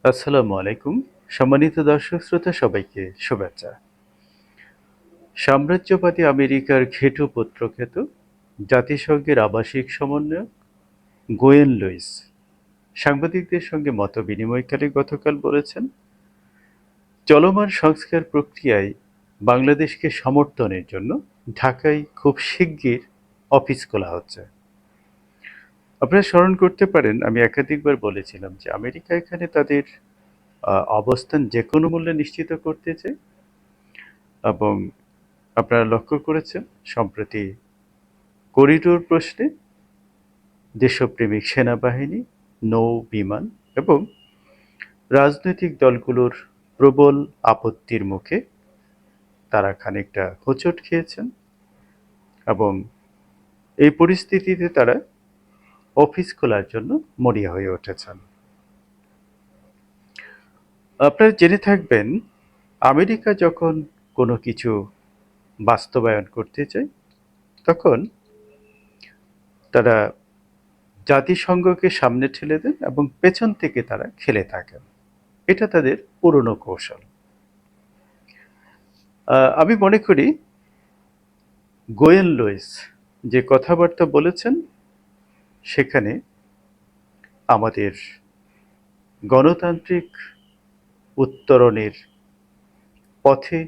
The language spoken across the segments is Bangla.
আসসালামু আলাইকুম। সম্মানিত দর্শক শ্রোতা সবাইকে শুভেচ্ছা। সাম্রাজ্যবাদী আমেরিকার ঘেটু পুত্রখ্যাত জাতিসংঘের আবাসিক সমন্বয়ক গোয়েন লুইস সাংবাদিকদের সঙ্গে মতবিনিময়কালে গতকাল বলেছেন, চলমান সংস্কার প্রক্রিয়ায় বাংলাদেশকে সমর্থনের জন্য ঢাকায় খুব শিগগির অফিস খোলা হচ্ছে। আপনারা স্মরণ করতে পারেন, আমি একাধিকবার বলেছিলাম যে আমেরিকা এখানে তাদের অবস্থান যেকোনো মূল্যে নিশ্চিত করতে চায় এবং আপনারা লক্ষ্য করেছেন সম্প্রতি করিডোর প্রশ্নে দেশপ্রেমিক সেনাবাহিনী, নৌ বিমান এবং রাজনৈতিক দলগুলোর প্রবল আপত্তির মুখে তারা খানিকটা হোঁচট খেয়েছেন এবং এই পরিস্থিতিতে তারা অফিস খোলার জন্য মরিয়া হয়ে উঠেছেন। আপনারা জেনে থাকবেন, আমেরিকা যখন কোনো কিছু বাস্তবায়ন করতে চায় তখন তারা জাতিসংঘকে সামনে ঠেলে দেন এবং পেছন থেকে তারা খেলে থাকেন। এটা তাদের পুরনো কৌশল। আমি মনে করি গোয়েন লুইস যে কথাবার্তা বলেছেন সেখানে আমাদের গণতান্ত্রিক উত্তরণের পথে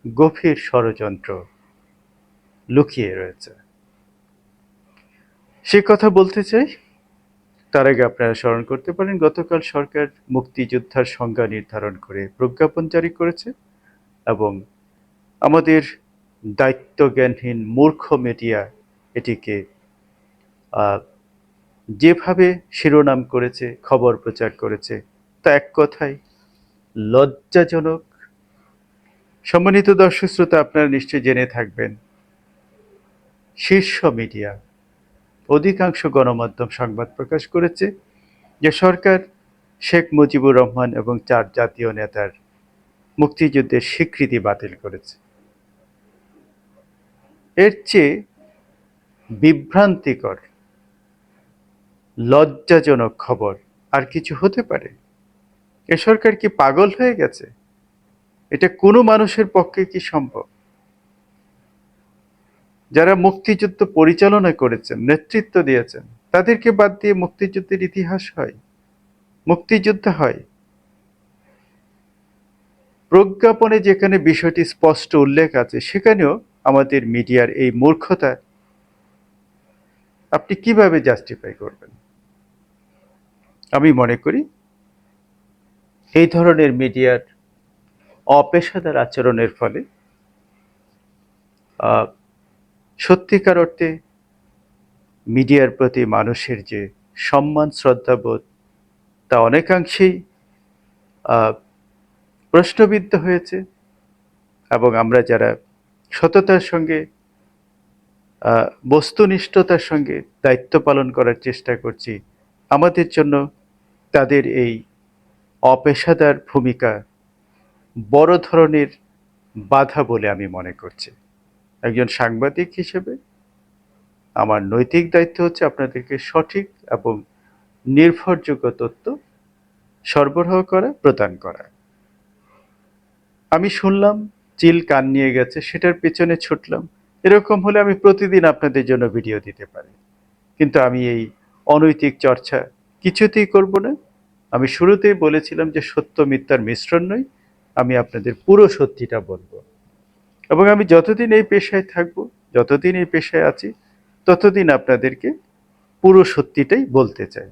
গভীর ষড়যন্ত্র লুকিয়ে রয়েছে। সে কথা বলতে চাই, তার আগে আপনারা স্মরণ করতে পারেন গতকাল সরকার মুক্তিযোদ্ধার সংজ্ঞা নির্ধারণ করে প্রজ্ঞাপন জারি করেছে এবং আমাদের দায়িত্বজ্ঞানহীন মূর্খ মিডিয়া এটিকে যেভাবে শিরোনাম করেছে, খবর প্রচার করেছে, তা এক কথায় লজ্জাজনক। সম্মানিত দর্শক শ্রোতা, আপনারা নিশ্চয়ই জেনে থাকবেন, শীর্ষ মিডিয়া, অধিকাংশ গণমাধ্যম সংবাদ প্রকাশ করেছে যে সরকার শেখ মুজিবুর রহমান এবং 4 জাতীয় নেতার মুক্তিযুদ্ধের স্বীকৃতি বাতিল করেছে। এর চেয়ে বিভ্রান্তিকর, লজ্জাজনক খবর আর কিছু হতে পারে? এ সরকার কি পাগল হয়ে গেছে? এটা কোনো মানুষের পক্ষে কি সম্ভব? যারা মুক্তিযুদ্ধ পরিচালনা করেছেন, নেতৃত্ব দিয়েছেন, তাদেরকে বাদ দিয়ে মুক্তিযুদ্ধের ইতিহাস হয়, মুক্তিযুদ্ধ হয়? প্রজ্ঞাপনে যেখানে বিষয়টি স্পষ্ট উল্লেখ আছে, সেখানেও আমাদের মিডিয়ার এই মূর্খতা আপনি কিভাবে জাস্টিফাই করবেন? আমি মনে করি এই ধরনের মিডিয়ার অপেশাদার আচরণের ফলে সত্যিকার অর্থে মিডিয়ার প্রতি মানুষের যে সম্মান শ্রদ্ধাবোধ, তা অনেকাংশেই প্রশ্নবিদ্ধ হয়েছে এবং আমরা যারা সততার সঙ্গে, বস্তুনিষ্ঠতার সঙ্গে দায়িত্ব পালন করার চেষ্টা করছি, আমাদের জন্য তাদের এই অপেশাদার ভূমিকা বড় ধরনের বাধা বলে আমি মনে করছি। একজন সাংবাদিক হিসেবে আমার নৈতিক দায়িত্ব হচ্ছে আপনাদেরকে সঠিক এবং নির্ভরযোগ্য তথ্য সরবরাহ করা, প্রদান করা। আমি শুনলাম চিল কান নিয়ে গেছে, সেটার পেছনে ছুটলাম, এরকম হলে আমি প্রতিদিন আপনাদের জন্য ভিডিও দিতে পারি, কিন্তু আমি এই অনৈতিক চর্চা কিছুতেই করব না। আমি শুরুতেই বলেছিলাম যে সত্য মিথ্যার মিশ্রণ নয়, আমি আপনাদের পুরো সত্যিটা বলবো এবং আমি যতদিন এই পেশায় থাকব, যতদিন এই পেশায় আছি, ততদিন আপনাদেরকে পুরো সত্যিটাই বলতে চাই।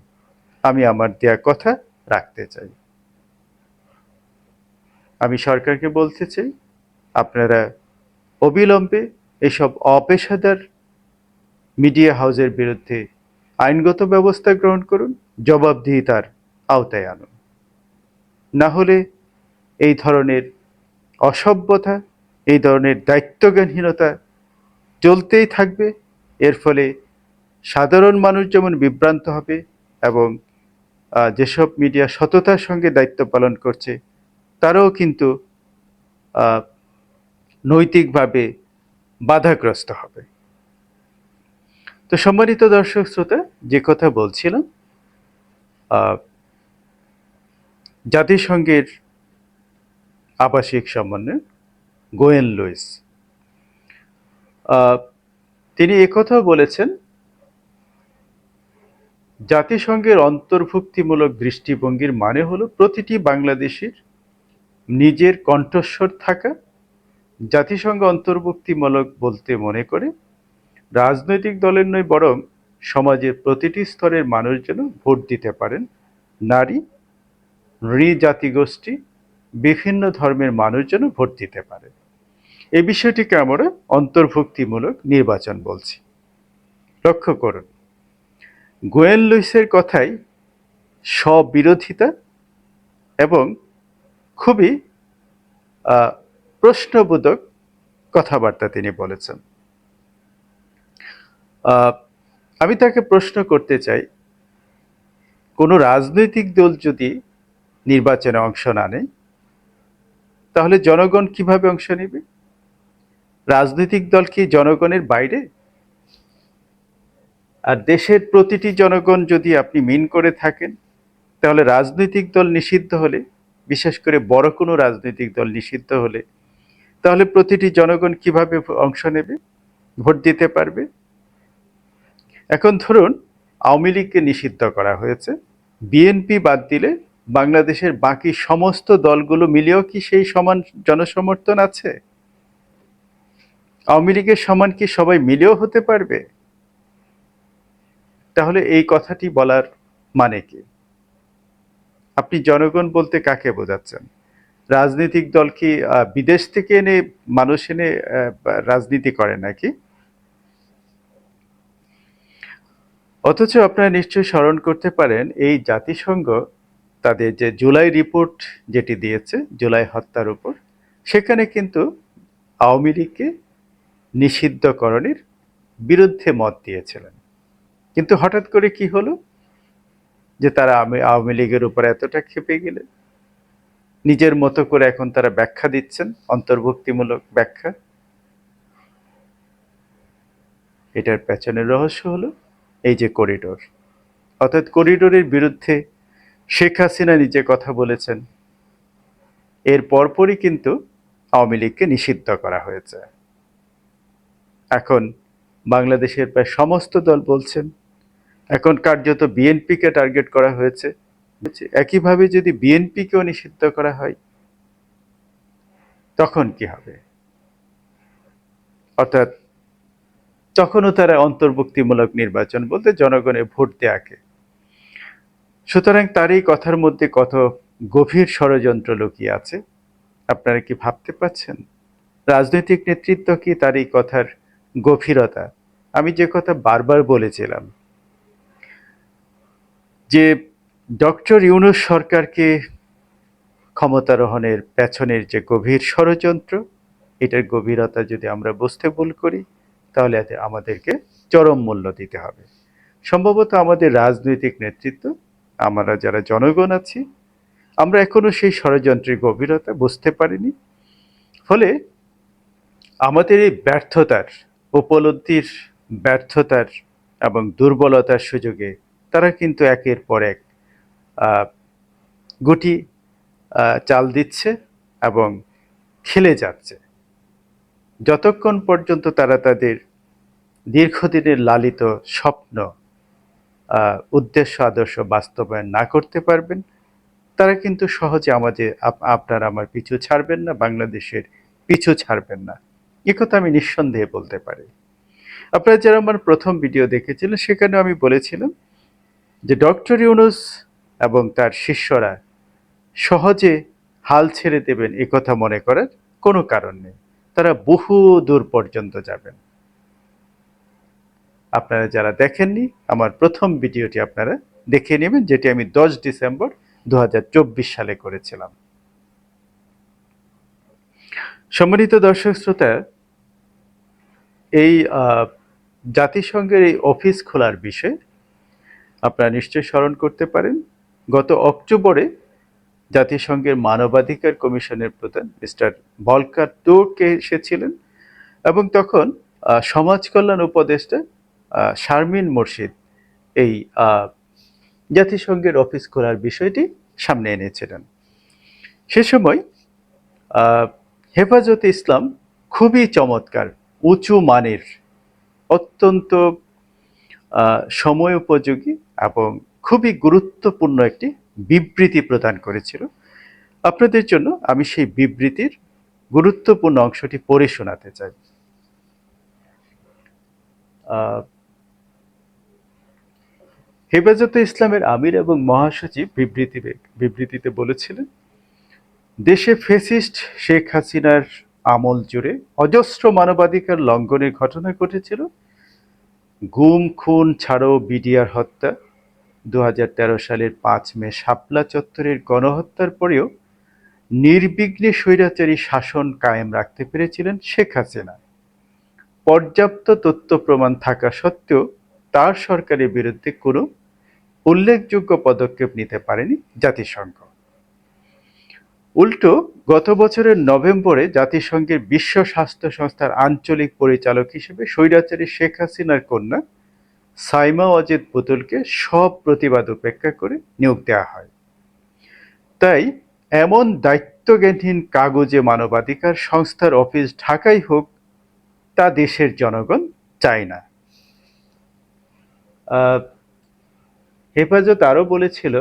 আমি আমার দেয়া কথা রাখতে চাই। আমি সরকারকে বলতে চাই, আপনারা অবিলম্বে এসব অপেশাদার মিডিয়া হাউসের বিরুদ্ধে আইনগত ব্যবস্থা গ্রহণ করুন, জবাবদিহিতার আওতায় আনুন। না হলে এই ধরনের অসভ্যতা, এই ধরনের দায়িত্বজ্ঞানহীনতা চলতেই থাকবে। এর ফলে সাধারণ মানুষ যেমন বিভ্রান্ত হবে এবং যেসব মিডিয়া সততার সঙ্গে দায়িত্ব পালন করছে তারাও কিন্তু নৈতিকভাবে বাধাগ্রস্ত হবে। তো সম্মানিত দর্শক শ্রোতা, যে কথা বলছিলাম, জাতিসংঘের আবাসিক সমন্বয়ক গোয়েন লুইস তিনি একথাও বলেছেন, জাতিসংঘের অন্তর্ভুক্তিমূলক দৃষ্টিভঙ্গির মানে হলো প্রতিটি বাংলাদেশির নিজের কণ্ঠস্বর থাকা। জাতিসংঘ অন্তর্ভুক্তিমূলক বলতে মনে করে রাজনৈতিক দলের নয়, বরং সমাজের প্রতিটি স্তরের মানুষ যেন ভোট দিতে পারেন। নারী, জাতিগোষ্ঠী, বিভিন্ন ধর্মের মানুষ যেন ভোট দিতে পারে। এই বিষয়টিকে আমরা অন্তর্ভুক্তিমূলক নির্বাচন বলছি। লক্ষ্য করুন, গোয়েন লুইসের কথাই স্ববিরোধিতা এবং খুবই প্রশ্নবোধক কথাবার্তা তিনি বলেছেন। আমি তাকে প্রশ্ন করতে চাই, কোনো রাজনৈতিক দল যদি নির্বাচনে অংশ না নেয়, তাহলে জনগণ কিভাবে অংশ নেবে? রাজনৈতিক দল কি জনগণের বাইরে? আর দেশের প্রতিটি জনগণ যদি আপনি মিন করে থাকেন, তাহলে রাজনৈতিক দল নিষিদ্ধ হলে, বিশেষ করে বড় কোনো রাজনৈতিক দল নিষিদ্ধ হলে, তাহলে প্রতিটি জনগণ কিভাবে অংশ নেবে, ভোট দিতে পারবে? এখন ধরুন আওয়ামী লীগকে নিষিদ্ধ করা হয়েছে, বিএনপি বাদ দিলে বাংলাদেশের বাকি সমস্ত দলগুলো মিলেও কি সেই সমান জনসমর্থন আছে? আওয়ামী লীগের সমান কি সবাই মিলেও হতে পারবে? তাহলে এই কথাটি বলার মানে কি? আপনি জনগণ বলতে কাকে বোঝাচ্ছেন? রাজনৈতিক দল কি বিদেশ থেকে এনে মানুষ এনে রাজনীতি করে নাকি? অথচ আপনারা নিশ্চয়ই স্মরণ করতে পারেন, এই জাতিসংঘ তাদের যে জুলাই রিপোর্ট যেটি দিয়েছে জুলাই হত্যার উপর, সেখানে কিন্তু আওয়ামী লীগকে নিষিদ্ধকরণের বিরুদ্ধে মত দিয়েছিলেন। কিন্তু হঠাৎ করে কি হলো যে তারা আওয়ামী লীগের উপর এতটা ক্ষেপে গেলেন? নিজের মতো করে এখন তারা ব্যাখ্যা দিচ্ছেন, অন্তর্ভুক্তিমূলক ব্যাখ্যা। এটার পেছনের রহস্য হলো এই যে করিডোর, অর্থাৎ করিডোরের বিরুদ্ধে শেখ হাসিনা নিজে কথা বলেছেন। এর পরপরই কিন্তু আওয়ামী লীগকে নিষিদ্ধ করা হয়েছে। এখন বাংলাদেশের প্রায় সমস্ত দল বলছেন, এখন কার্যত বিএনপিকে টার্গেট করা হয়েছে। একইভাবে যদি বিএনপিকেও নিষিদ্ধ করা হয়, তখন কি হবে? অর্থাৎ তখনও তারা অন্তর্ভুক্তিমূলক নির্বাচন বলতে জনগণের ভোট দেয়াকে। সুতরাং তার এই কথার মধ্যে কত গভীর ষড়যন্ত্র লুকিয়ে আছে আপনারা কি ভাবতে পারছেন? রাজনৈতিক নেতৃত্ব কি তার এই কথার গভীরতা? আমি যে কথা বারবার বলেছিলাম যে ডক্টর ইউনূস সরকারকে ক্ষমতারোহণের পেছনের যে গভীর ষড়যন্ত্র, এটার গভীরতা যদি আমরা বুঝতে ভুল করি, তাহলে আমাদেরকে চরম মূল্য দিতে হবে। সম্ভবত আমাদের রাজনৈতিক নেতৃত্ব, আমরা যারা জনগণ আছি, আমরা এখনো সেই ষড়যন্ত্রের গভীরতা বুঝতে পারিনি। ফলে আমাদের এই ব্যর্থতার, উপলব্ধির ব্যর্থতার এবং দুর্বলতার সুযোগে তারা কিন্তু একের পর এক গুটি চাল দিচ্ছে এবং খেলে যাচ্ছে। যতক্ষণ পর্যন্ত তারা তাদের দীর্ঘদিনের লালিত স্বপ্ন, উদ্দেশ্য, আদর্শ বাস্তবায়ন না করতে পারবেন, তারা কিন্তু সহজে আপনার আমার পিছু ছাড়বেন না, বাংলাদেশের পিছু ছাড়বেন না। একথা আমি নিঃসন্দেহে বলতে পারি। আপনারা যারা আমার প্রথম ভিডিও দেখেছিলেন, সেখানে আমি বলেছিলাম যে ডক্টর ইউনূস এবং তার শিষ্যরা সহজে হাল ছেড়ে দেবেন একথা মনে করার কোনো কারণ নেই। তারা বহু দূর পর্যন্ত যাবেন। আপনারা যারা দেখেননি, আমার প্রথম ভিডিওটি আপনারা দেখে নেবেন, যেটি আমি 10 ডিসেম্বর 2024 সালে করেছিলাম। সম্মানিত দর্শক শ্রোতা, এই জাতিসংঘের এই অফিস খোলার বিষয়ে আপনারা নিশ্চয়ই স্মরণ করতে পারেন, গত অক্টোবরে জাতিসংঘের মানবাধিকার কমিশনের প্রধান মিস্টার ভলকার তুর্ক এসেছিলেন এবং তখন সমাজ কল্যাণ উপদেষ্টা শারমিন মুর্শিদ এই জাতিসংঘের অফিস খোলার বিষয়টি সামনে এনেছিলেন। সে সময় আহ, হেফাজতে ইসলাম খুবই চমৎকার, উঁচু মানের, অত্যন্ত সময় উপযোগী এবং খুবই গুরুত্বপূর্ণ একটি বিবৃতি প্রদান করেছিল। আপনাদের জন্য আমি সেই বিবৃতির গুরুত্বপূর্ণ অংশটি পড়ে শোনাতে চাই। আহ, হেফাজতে ইসলামের আমির এবং মহাসচিব বিবৃতিতে বলেছিলেন, দেশে ফ্যাসিস্ট শেখ হাসিনার আমল জুড়ে অজস্র মানবাধিকার লঙ্ঘনের ঘটনা ঘটেছিল। গুম, খুন ছাড়াও বিডিআর হত্যা, ২০১৩ সালের ৫ মে শাপলা চত্বরের গণহত্যার পরেও নির্বিঘ্নে স্বৈরাচারী শাসন কায়েম রাখতে পেরেছিলেন শেখ হাসিনা। পর্যাপ্ত তথ্য প্রমাণ থাকা সত্ত্বেও তার সরকারের বিরুদ্ধে কোনো উল্লেখযোগ্য পদক্ষেপ নিতে পারেনি জাতিসংঘ। উল্টো গত বছরের নভেম্বরে জাতিসংঘের বিশ্ব স্বাস্থ্য সংস্থার আঞ্চলিক পরিচালক হিসেবে স্বৈরাচারী শেখ হাসিনার কন্যা সাইমা ওয়াজেদ পুতুলকে সব প্রতিবাদ উপেক্ষা করে নিয়োগ দেওয়া হয়। তাই এমন দায়িত্বজ্ঞানহীন কাগজে মানবাধিকার সংস্থার অফিস ঢাকায় হোক, তা দেশের জনগণ চায় না। হেফাজত আরও বলেছিল,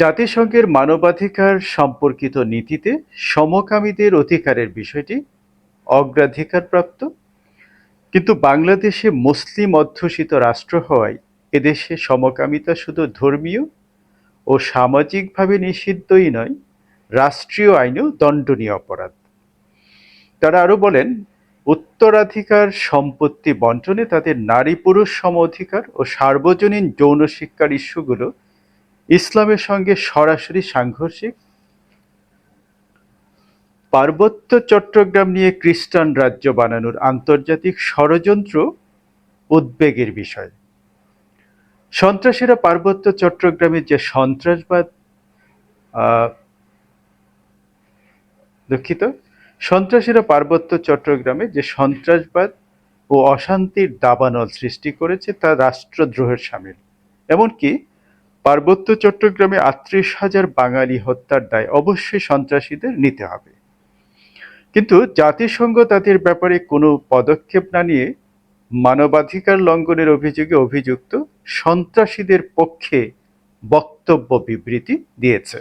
জাতিসংঘের মানবাধিকার সম্পর্কিত নীতিতে সমকামীদের অধিকারের বিষয়টি অগ্রাধিকারপ্রাপ্ত, কিন্তু বাংলাদেশে মুসলিম অধ্যুষিত রাষ্ট্র হওয়ায় এদেশে সমকামিতা শুধু ধর্মীয় ও সামাজিকভাবে নিষিদ্ধই নয়, রাষ্ট্রীয় আইনেও দণ্ডনীয় অপরাধ। তারা আরও বলেন, উত্তরাধিকার সম্পত্তি বন্টনে তাদের নারী পুরুষ সম অধিকার ও সার্বজনীন যৌন শিক্ষার ইস্যুগুলো ইসলামের সঙ্গে সরাসরি সাংঘর্ষিক। পার্বত্য চট্টগ্রাম নিয়ে খ্রিস্টান রাজ্য বানানোর আন্তর্জাতিক ষড়যন্ত্র উদ্বেগের বিষয়। সন্ত্রাসীরা পার্বত্য চট্টগ্রামে যে সন্ত্রাসবাদ দুঃখিত সন্ত্রাসীরা পার্বত্য চট্টগ্রামে যে সন্ত্রাসবাদ ও অশান্তির দাবানল সৃষ্টি করেছে তা রাষ্ট্রদ্রোহের শামিল। এমনকি পার্বত্য চট্টগ্রামে ৩৮,০০০ বাঙালি হত্যার দায় অবশ্যই সন্ত্রাসীদের নিতে হবে। কিন্তু জাতিসংঘ তাদের ব্যাপারে কোনো পদক্ষেপ না নিয়ে মানবাধিকার লঙ্ঘনের অভিযোগে অভিযুক্ত সন্ত্রাসীদের পক্ষে বক্তব্য বিবৃতি দিয়েছে।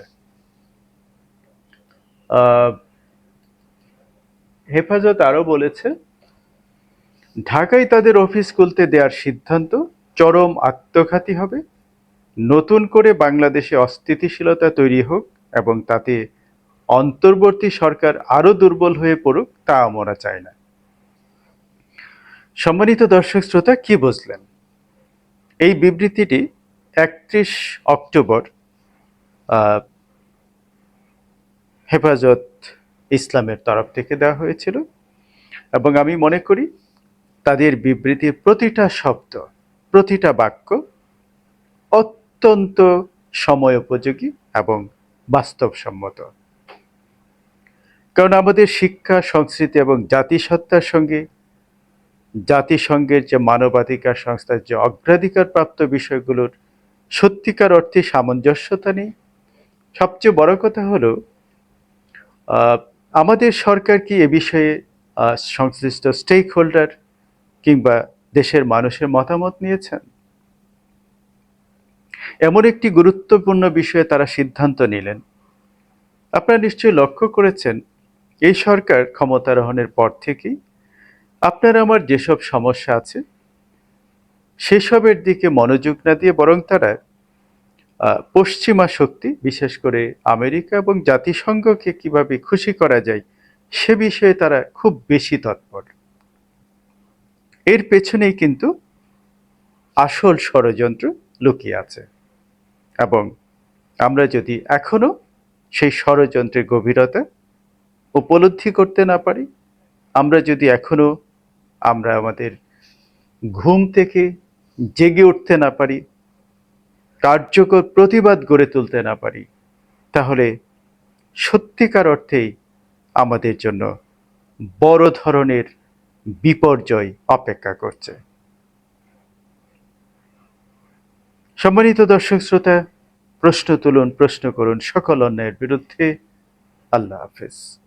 হেফাজত আরও বলেছে, ঢাকায় তাদের অফিস খুলতে দেওয়ার সিদ্ধান্ত চরম আত্মঘাতী হবে। নতুন করে বাংলাদেশে অস্থিতিশীলতা তৈরি হোক এবং তাতে অন্তর্বর্তী সরকার আরও দুর্বল হয়ে পড়ুক, তা আমরা চাই না। সম্মানিত দর্শক শ্রোতা, কি বুঝলেন? এই বিবৃতিটি ৩১ অক্টোবর হেফাজত ইসলামের তরফ থেকে দেওয়া হয়েছিল এবং আমি মনে করি তাদের বিবৃতির প্রতিটা শব্দ, প্রতিটা বাক্য অত্যন্ত সময়োপযোগী এবং বাস্তবসম্মত। কারণ আমাদের শিক্ষা, সংস্কৃতি এবং জাতিসত্তার সঙ্গে জাতিসংঘের যে মানবাধিকার সংস্থার যে অগ্রাধিকারপ্রাপ্ত বিষয়গুলোর সত্যিকার অর্থে সামঞ্জস্যতা নেই। সবচেয়ে বড় কথা হলো, আমাদের সরকার কি এ বিষয়ে সংশ্লিষ্ট স্টেক হোল্ডার কিংবা দেশের মানুষের মতামত নিয়েছেন? এমন একটি গুরুত্বপূর্ণ বিষয়ে তারা সিদ্ধান্ত নিলেন। আপনারা নিশ্চয়ই লক্ষ্য করেছেন, এই সরকার ক্ষমতারোহণের পর থেকেই আপনার আমার যেসব সমস্যা আছে সেসবের দিকে মনোযোগ না দিয়ে বরং তারা পশ্চিমা শক্তি, বিশেষ করে আমেরিকা এবং জাতিসংঘকে কিভাবে খুশি করা যায় সে বিষয়ে তারা খুব বেশি তৎপর। এর পেছনেই কিন্তু আসল ষড়যন্ত্র লুকিয়ে আছে এবং আমরা যদি এখনো সেই ষড়যন্ত্রের গভীরতা উপলব্ধি করতে না পারি, আমরা যদি এখনো আমাদের ঘুম থেকে জেগে উঠতে না পারি, কার্যকর প্রতিবাদ গড়ে তুলতে না পারি, তাহলে সত্যিকার অর্থেই আমাদের জন্য বড় ধরনের বিপর্যয় অপেক্ষা করছে। সম্মানিত দর্শক শ্রোতা, প্রশ্ন তুলুন, প্রশ্ন করুন সকল অন্যায়ের বিরুদ্ধে। আল্লাহ হাফেজ।